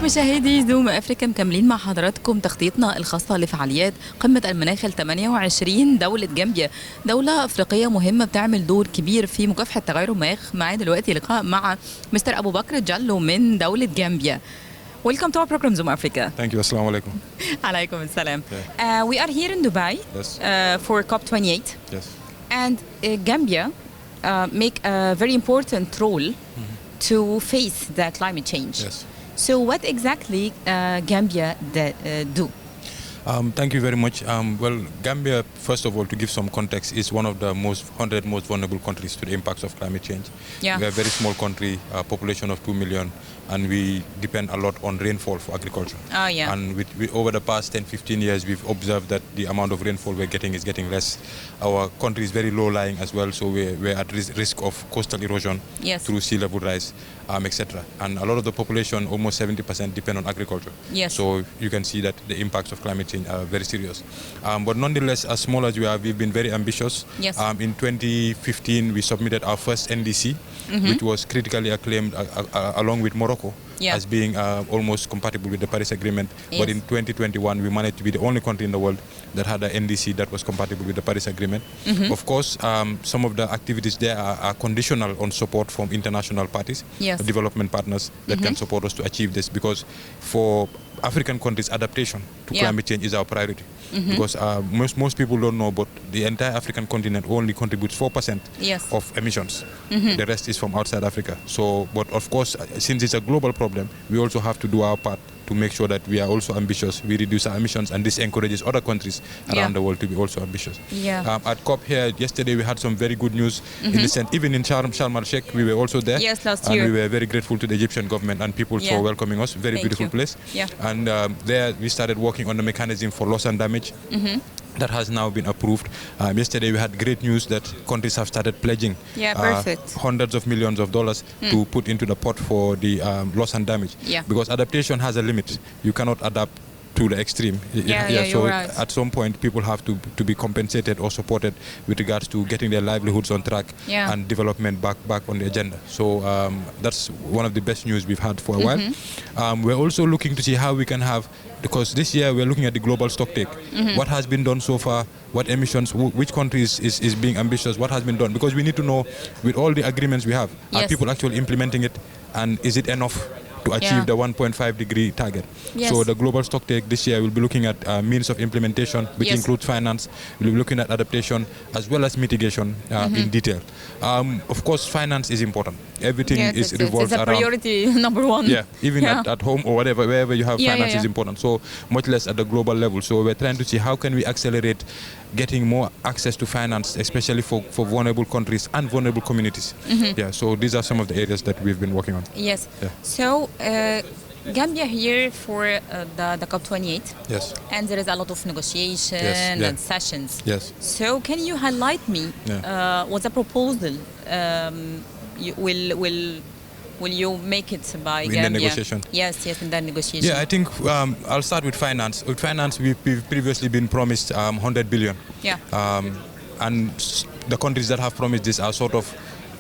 مشاهدي زوم افريكا، مكملين مع حضراتكم تغطيتنا الخاصه لفعاليات قمه المناخ ال 28 دوله جامبيا، دوله افريقيه مهمه بتعمل دور كبير في مكافحه تغير المناخ. معايا دلوقتي لقاء مع مستر ابو بكر جالو من دوله جامبيا. Welcome to our program, Zoom Africa. Thank you. Assalamu alaikum. Alaikum assalam. We are here in Dubai for COP28. Yes. And Gambia make a very important role to face the climate change. Yes. So what exactly Gambia do? Thank you very much. Well, Gambia, first of all, to give some context, is one of the 100 most vulnerable countries to the impacts of climate change. Yeah. We're a very small country, a population of 2 million, and we depend a lot on rainfall for agriculture. Oh, yeah. And over the past 10-15 years, we've observed that the amount of rainfall we're getting is getting less. Our country is very low-lying as well, so we're at risk of coastal erosion through sea level rise, etc. And a lot of the population, almost 70%, depend on agriculture. Yes. So you can see that the impacts of climate change are very serious. But nonetheless, as small as we are, we've been very ambitious. Yes. In 2015, we submitted our first NDC, which was critically acclaimed along with Morocco as being almost compatible with the Paris Agreement. Yes. But in 2021, we managed to be the only country in the world that had an NDC that was compatible with the Paris Agreement. Of course, some of the activities there are conditional on support from international parties, development partners that can support us to achieve this, because for African countries, adaptation to climate change is our priority. Because most people don't know, but the entire African continent only contributes 4% of emissions. The rest is from outside Africa. So, but of course, since it's a global problem, we also have to do our part to make sure that we are also ambitious, we reduce our emissions, and this encourages other countries around the world to be also ambitious. At COP here, yesterday we had some very good news in the sense, even in Sharm el-Sheikh, we were also there. Yes, last and year. we were very grateful to the Egyptian government and people for welcoming us. Very beautiful place. And there we started working on the mechanism for loss and damage. That has now been approved. Yesterday we had great news that countries have started pledging hundreds of millions of dollars to put into the pot for the loss and damage. Because adaptation has a limit. You cannot adapt to the extreme. So right. At some point people have to be compensated or supported with regards to getting their livelihoods on track and development back on the agenda. So that's one of the best news we've had for a while. We're also looking to see how we can have, because this year we're looking at the global stocktake. What has been done so far, what emissions, which countries is being ambitious, what has been done, because we need to know with all the agreements we have, are people actually implementing it, and is it enough to achieve the 1.5 degree target. So the global stocktake this year will be looking at means of implementation, which includes finance. We'll be looking at adaptation as well as mitigation in detail. Of course, finance is important. Everything revolves around. It's a priority number one. Even at home or wherever you have finance is important. So much less at the global level. So we're trying to see how can we accelerate getting more access to finance, especially for vulnerable countries and vulnerable communities. So these are some of the areas that we've been working on. Yes. So Gambia here for the COP28. Yes. And there is a lot of negotiation and sessions. Yes. So can you highlight me what's a proposal will you make it by in Gambia? the negotiation? Yes, in the negotiation. I think I'll start with finance. With finance, we've previously been promised 100 billion. And the countries that have promised this are sort of,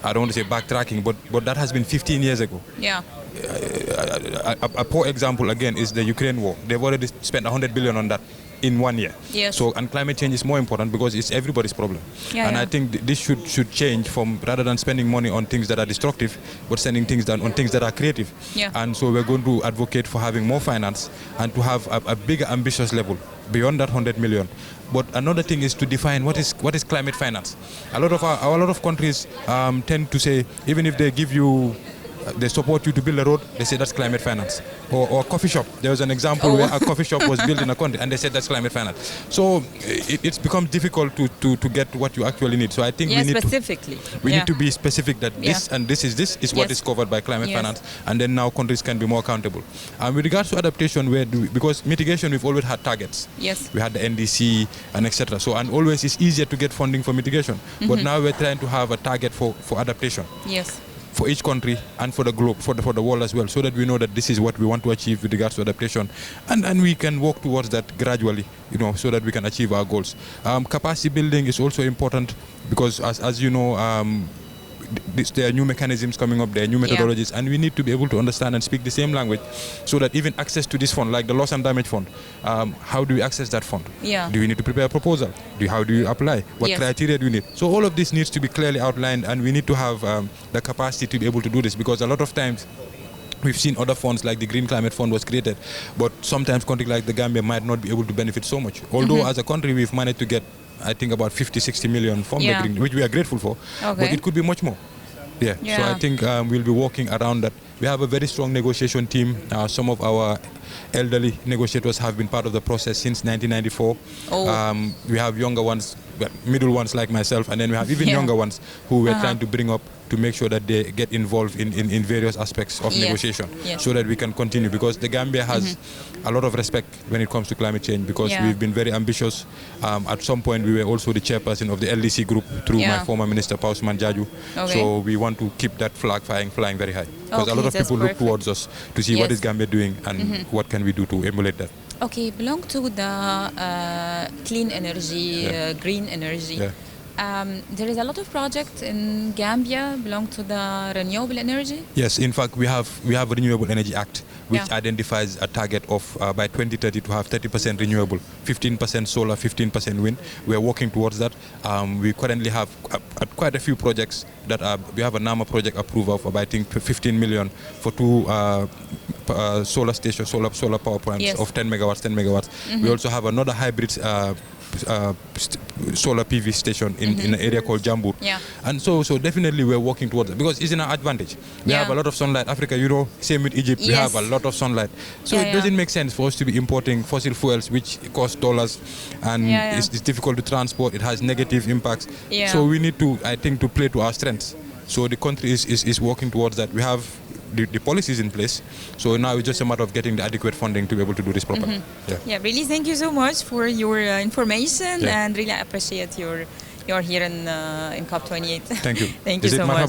I don't want to say backtracking, but that has been 15 years ago. A poor example again is the Ukraine war. They've already spent 100 billion on that in 1 year. So, and climate change is more important because it's everybody's problem. I think this should change from, rather than spending money on things that are destructive, but spending things on things that are creative. And so we're going to advocate for having more finance and to have a bigger ambitious level beyond that 100 million. But another thing is to define what is climate finance. A lot of countries tend to say, even if they give you, they support you to build a road, they say that's climate finance. Or a coffee shop. There was an example where a coffee shop was built in a country and they said that's climate finance. So it's become difficult to get what you actually need. So I think we need to be specific that this is what is covered by climate finance, and then now countries can be more accountable. And with regards to adaptation, because mitigation, we've always had targets. We had the NDC and etc. So, and always it's easier to get funding for mitigation. But now we're trying to have a target for adaptation. For each country and for the globe, for the world as well, so that we know that this is what we want to achieve with regards to adaptation, and we can work towards that gradually, so that we can achieve our goals. Capacity building is also important because, as you know, there are new mechanisms coming up, there are new methodologies, and we need to be able to understand and speak the same language, so that even access to this fund, like the loss and damage fund, how do we access that fund? Do we need to prepare a proposal? How do you apply? What criteria do we need? So all of this needs to be clearly outlined, and we need to have the capacity to be able to do this, because a lot of times we've seen other funds like the Green Climate Fund was created, but sometimes countries like the Gambia might not be able to benefit so much. Although as a country we've managed to get, I think, about 50-60 million from the Green, which we are grateful for, but it could be much more. So I think we'll be working around that. We have a very strong negotiation team. Some of our elderly negotiators have been part of the process since 1994. We have younger ones, middle ones like myself, and then we have even younger ones who we're trying to bring up to make sure that they get involved in various aspects of negotiation, so that we can continue, because the Gambia has a lot of respect when it comes to climate change, because we've been very ambitious. At some point we were also the chairperson of the LDC group through my former minister Pausman Jaju. So we want to keep that flag flying very high, because a lot of people look towards us to see what is Gambia doing and what can we do to emulate that. Okay, belong to the clean energy, green energy. There is a lot of projects in Gambia belong to the renewable energy. Yes, in fact, we have a Renewable Energy Act, which identifies a target of by 2030 to have 30% renewable, 15% solar, 15% wind. We are working towards that. We currently have quite a few projects that we have a NAMA project approval of, I think, 15 million for 2 solar stations, solar power plants of 10 megawatts. We also have another hybrid solar PV station in an area called Jambur. And so definitely we're working towards it, because it's in our advantage. We have a lot of sunlight. Africa, same with Egypt, we have a lot of sunlight. So it doesn't make sense for us to be importing fossil fuels, which cost dollars, and it's difficult to transport. It has negative impacts. So we need to, I think, to play to our strengths. So the country is working towards that. We have the policies in place, so now it's just a matter of getting the adequate funding to be able to do this properly. Really, thank you so much for your information, and really appreciate you're here in COP28. Thank you. Thank you so much.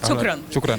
شكرا. شكرا.